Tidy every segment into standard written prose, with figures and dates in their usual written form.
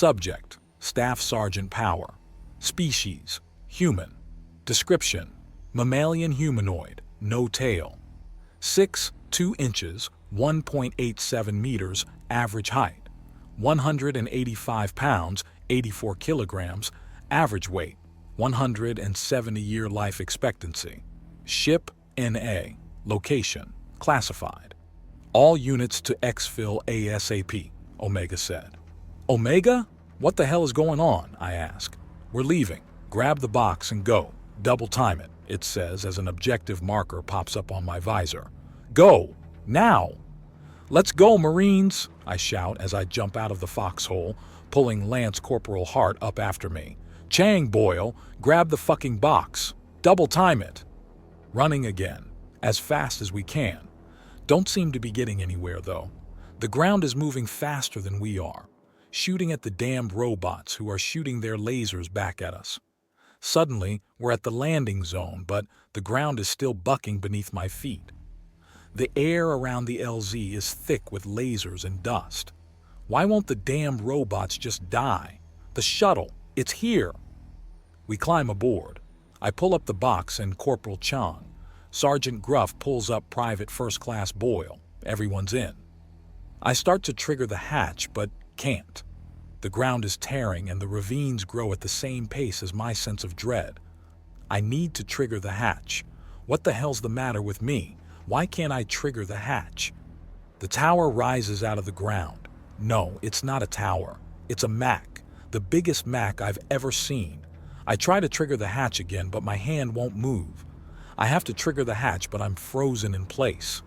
Subject: Staff Sergeant Power. Species: Human. Description: Mammalian humanoid, no tail. 6, 2 inches, 1.87 meters, average height. 185 pounds, 84 kilograms, average weight. 170-year life expectancy. Ship NA. Location: classified. All units to exfil ASAP, Omega said. Omega? What the hell is going on? I ask. We're leaving. Grab the box and go. Double time it, it says as an objective marker pops up on my visor. Go! Now! Let's go, Marines! I shout as I jump out of the foxhole, pulling Lance Corporal Hart up after me. Chang Boyle, grab the fucking box. Double time it. Running again, as fast as we can. Don't seem to be getting anywhere, though. The ground is moving faster than we are, shooting at the damned robots who are shooting their lasers back at us. Suddenly, we're at the landing zone, but the ground is still bucking beneath my feet. The air around the LZ is thick with lasers and dust. Why won't the damned robots just die? The shuttle, it's here! We climb aboard. I pull up the box and Corporal Chang. Sergeant Gruff pulls up Private First Class Boyle. Everyone's in. I start to trigger the hatch, but can't. The ground is tearing and the ravines grow at the same pace as my sense of dread. I need to trigger the hatch. What the hell's the matter with me? Why can't I trigger the hatch? The tower rises out of the ground. No, it's not a tower. It's a Mac. The biggest Mac I've ever seen. I try to trigger the hatch again, but my hand won't move. I have to trigger the hatch, but I'm frozen in place.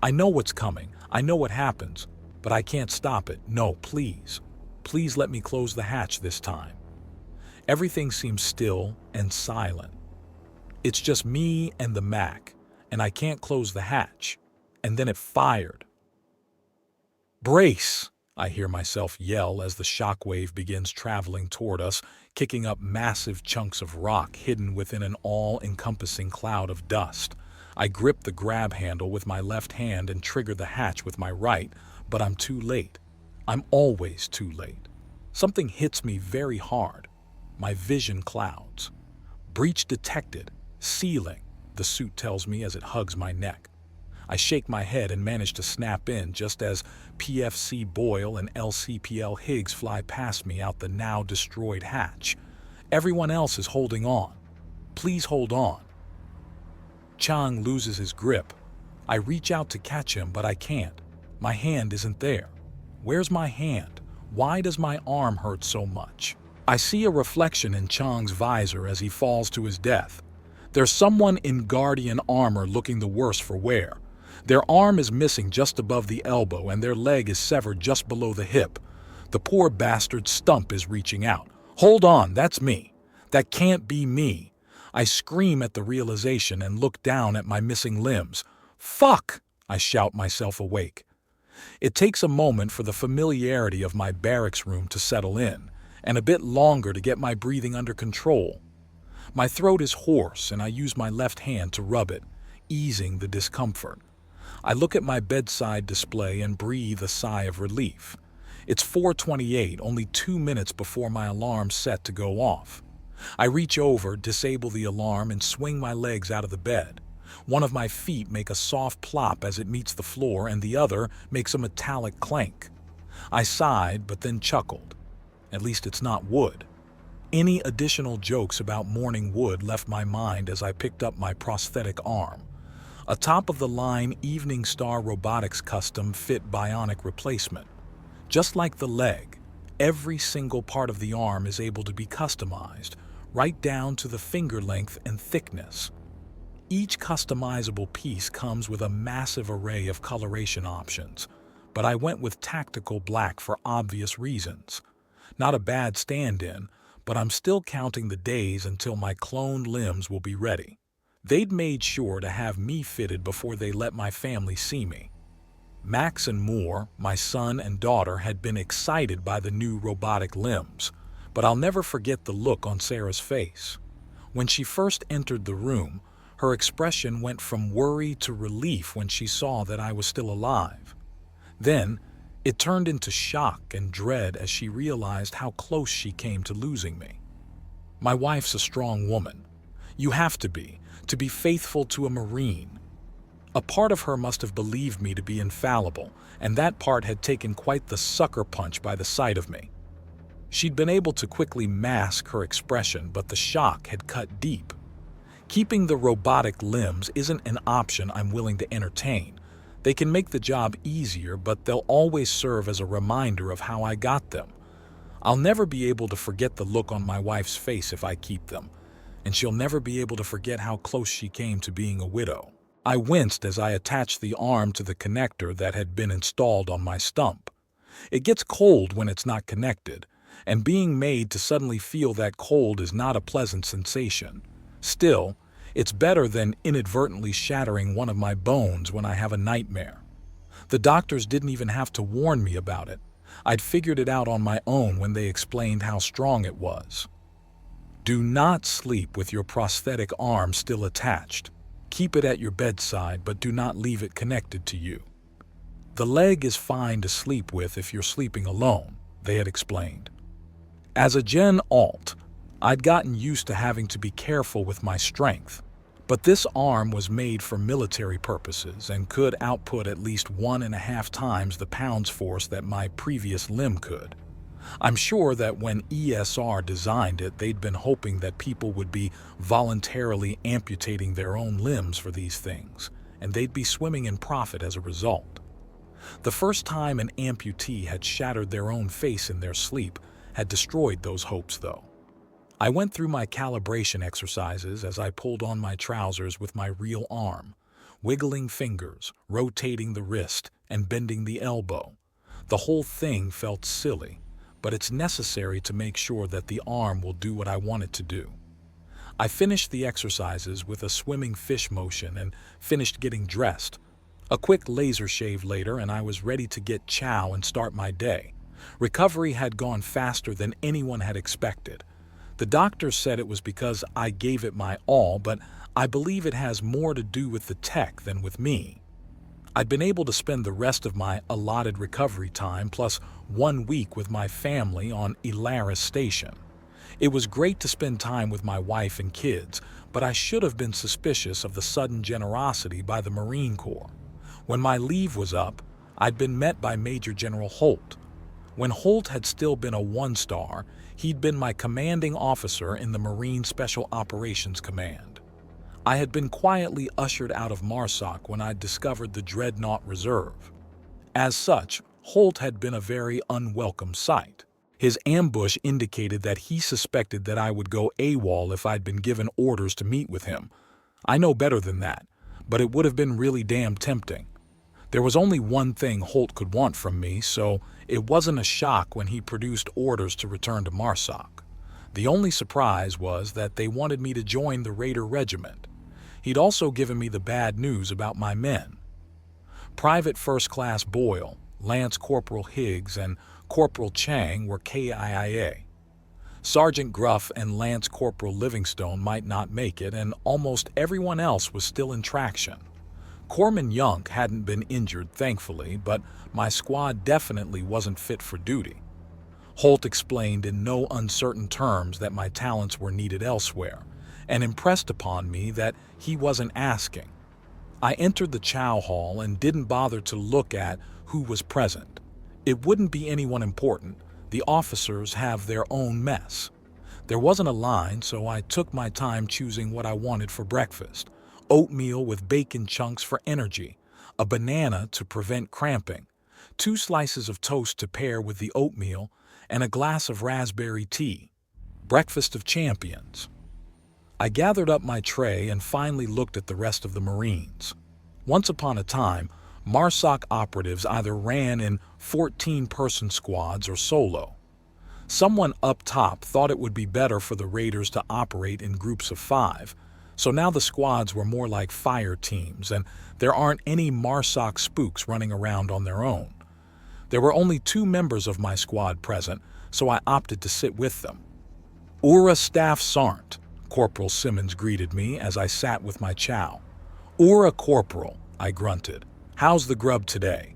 I know what's coming. I know what happens, but I can't stop it. No, please. Please let me close the hatch this time. Everything seems still and silent. It's just me and the Mac, and I can't close the hatch. And then it fired. Brace! I hear myself yell as the shockwave begins traveling toward us, kicking up massive chunks of rock hidden within an all-encompassing cloud of dust. I grip the grab handle with my left hand and trigger the hatch with my right, but I'm too late. I'm always too late. Something hits me very hard. My vision clouds. Breach detected. Sealing, the suit tells me as it hugs my neck. I shake my head and manage to snap in just as PFC Boyle and LCPL Higgs fly past me out the now destroyed hatch. Everyone else is holding on. Please hold on. Chang loses his grip. I reach out to catch him, but I can't. My hand isn't there. Where's my hand? Why does my arm hurt so much? I see a reflection in Chang's visor as he falls to his death. There's someone in Guardian armor looking the worse for wear. Their arm is missing just above the elbow and their leg is severed just below the hip. The poor bastard's stump is reaching out. Hold on, that's me. That can't be me. I scream at the realization and look down at my missing limbs. Fuck! I shout myself awake. It takes a moment for the familiarity of my barracks room to settle in, and a bit longer to get my breathing under control. My throat is hoarse and I use my left hand to rub it, easing the discomfort. I look at my bedside display and breathe a sigh of relief. It's 4:28, only 2 minutes before my alarm's set to go off. I reach over, disable the alarm, and swing my legs out of the bed. One of my feet make a soft plop as it meets the floor and the other makes a metallic clank. I sighed but then chuckled. At least it's not wood. Any additional jokes about morning wood left my mind as I picked up my prosthetic arm. A top-of-the-line Evening Star Robotics custom fit bionic replacement. Just like the leg, every single part of the arm is able to be customized, right down to the finger length and thickness. Each customizable piece comes with a massive array of coloration options, but I went with tactical black for obvious reasons. Not a bad stand-in, but I'm still counting the days until my cloned limbs will be ready. They'd made sure to have me fitted before they let my family see me. Max and Moore, my son and daughter, had been excited by the new robotic limbs, but I'll never forget the look on Sarah's face. When she first entered the room, her expression went from worry to relief when she saw that I was still alive. Then, It turned into shock and dread as she realized how close she came to losing me. My wife's a strong woman. You have to be faithful to a Marine. A part of her must have believed me to be infallible, and that part had taken quite the sucker punch by the sight of me. She'd been able to quickly mask her expression, but the shock had cut deep. Keeping the robotic limbs isn't an option I'm willing to entertain. They can make the job easier, but they'll always serve as a reminder of how I got them. I'll never be able to forget the look on my wife's face if I keep them, and she'll never be able to forget how close she came to being a widow. I winced as I attached the arm to the connector that had been installed on my stump. It gets cold when it's not connected, and being made to suddenly feel that cold is not a pleasant sensation. Still, it's better than inadvertently shattering one of my bones when I have a nightmare. The doctors didn't even have to warn me about it. I'd figured it out on my own when they explained how strong it was. Do not sleep with your prosthetic arm still attached. Keep it at your bedside, but do not leave it connected to you. The leg is fine to sleep with if you're sleeping alone, they had explained. As a Gen Alt, I'd gotten used to having to be careful with my strength, but this arm was made for military purposes and could output at least 1.5 times the pounds force that my previous limb could. I'm sure that when ESR designed it, they'd been hoping that people would be voluntarily amputating their own limbs for these things, and they'd be swimming in profit as a result. The first time an amputee had shattered their own face in their sleep had destroyed those hopes, though. I went through my calibration exercises as I pulled on my trousers with my real arm, wiggling fingers, rotating the wrist, and bending the elbow. The whole thing felt silly, but it's necessary to make sure that the arm will do what I want it to do. I finished the exercises with a swimming fish motion and finished getting dressed. A quick laser shave later, and I was ready to get chow and start my day. Recovery had gone faster than anyone had expected. The doctor said it was because I gave it my all, but I believe it has more to do with the tech than with me. I'd been able to spend the rest of my allotted recovery time plus 1 week with my family on Ilaris Station. It was great to spend time with my wife and kids, but I should have been suspicious of the sudden generosity by the Marine Corps. When my leave was up, I'd been met by Major General Holt. When Holt had still been a 1-star, he'd been my commanding officer in the Marine Special Operations Command. I had been quietly ushered out of MARSOC when I'd discovered the Dreadnought Reserve. As such, Holt had been a very unwelcome sight. His ambush indicated that he suspected that I would go AWOL if I'd been given orders to meet with him. I know better than that, but it would have been really damn tempting. There was only one thing Holt could want from me, so it wasn't a shock when he produced orders to return to MARSOC. The only surprise was that they wanted me to join the Raider Regiment. He'd also given me the bad news about my men. Private First Class Boyle, Lance Corporal Higgs, and Corporal Chang were KIA. Sergeant Gruff and Lance Corporal Livingstone might not make it, and almost everyone else was still in traction. Corpsman Young hadn't been injured, thankfully, but my squad definitely wasn't fit for duty. Holt explained in no uncertain terms that my talents were needed elsewhere, and impressed upon me that he wasn't asking. I entered the chow hall and didn't bother to look at who was present. It wouldn't be anyone important. The officers have their own mess. There wasn't a line, so I took my time choosing what I wanted for breakfast. Oatmeal with bacon chunks for energy, a banana to prevent cramping, 2 slices of toast to pair with the oatmeal, and a glass of raspberry tea. Breakfast of champions. I gathered up my tray and finally looked at the rest of the Marines. Once upon a time, MARSOC operatives either ran in 14-person squads or solo. Someone up top thought it would be better for the Raiders to operate in groups of 5, so now the squads were more like fire teams, and there aren't any MARSOC spooks running around on their own. There were only 2 members of my squad present, so I opted to sit with them. "Ura Staff Sergeant," Corporal Simmons greeted me as I sat with my chow. "Ura Corporal," I grunted. "How's the grub today?"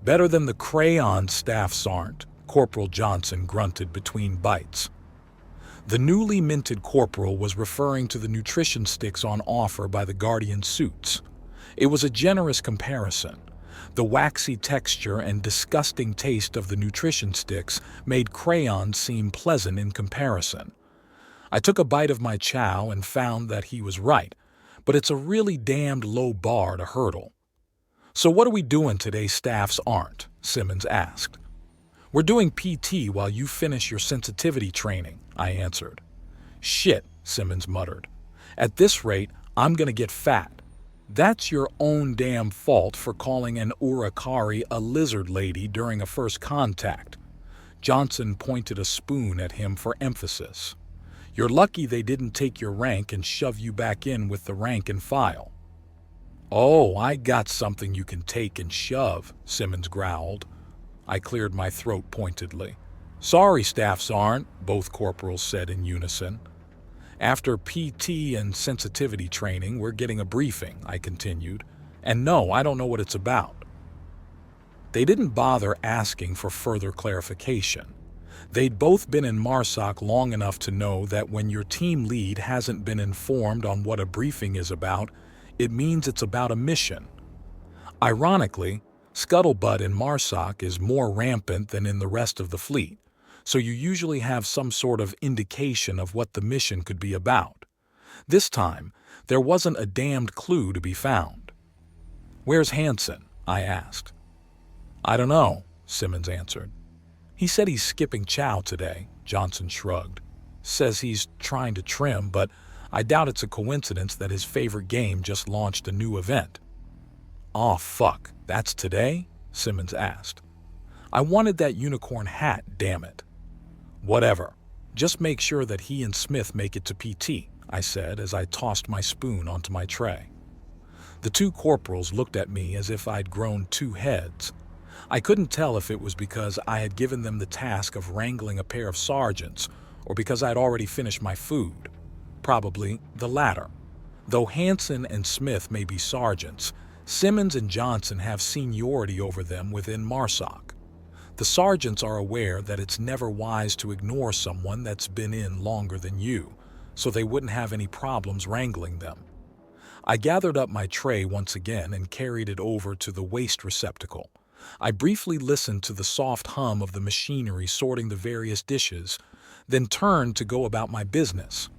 Better than the crayon staff sergeant, Corporal Johnson grunted between bites. The newly minted corporal was referring to the nutrition sticks on offer by the Guardian suits. It was a generous comparison. The waxy texture and disgusting taste of the nutrition sticks made crayons seem pleasant in comparison. I took a bite of my chow and found that he was right, but it's a really damned low bar to hurdle. "So what are we doing today, staffs aren't?" Simmons asked. "We're doing PT while you finish your sensitivity training," I answered. "Shit," Simmons muttered. "At this rate, I'm gonna get fat." "That's your own damn fault for calling an Urakari a lizard lady during a first contact." Johnson pointed a spoon at him for emphasis. "You're lucky they didn't take your rank and shove you back in with the rank and file." "Oh, I got something you can take and shove," Simmons growled. I cleared my throat pointedly. "Sorry, Staff Sergeant," both corporals said in unison. "After PT and sensitivity training, we're getting a briefing," I continued. "And no, I don't know what it's about." They didn't bother asking for further clarification. They'd both been in MARSOC long enough to know that when your team lead hasn't been informed on what a briefing is about, it means it's about a mission. Ironically, scuttlebutt in MARSOC is more rampant than in the rest of the fleet, so you usually have some sort of indication of what the mission could be about. This time, there wasn't a damned clue to be found. "Where's Hansen?" I asked. "I don't know," Simmons answered. "He said he's skipping chow today," Johnson shrugged. "Says he's trying to trim, but I doubt it's a coincidence that his favorite game just launched a new event." "Aw, fuck, that's today?" Simmons asked. "I wanted that unicorn hat, damn it." "Whatever. Just make sure that he and Smith make it to PT," I said as I tossed my spoon onto my tray. The two corporals looked at me as if I'd grown two heads. I couldn't tell if it was because I had given them the task of wrangling a pair of sergeants or because I'd already finished my food. Probably the latter. Though Hansen and Smith may be sergeants, Simmons and Johnson have seniority over them within MARSOC. The sergeants are aware that it's never wise to ignore someone that's been in longer than you, so they wouldn't have any problems wrangling them. I gathered up my tray once again and carried it over to the waste receptacle. I briefly listened to the soft hum of the machinery sorting the various dishes, then turned to go about my business.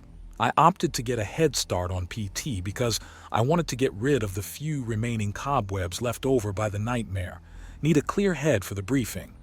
I opted to get a head start on PT because I wanted to get rid of the few remaining cobwebs left over by the nightmare, need a clear head for the briefing.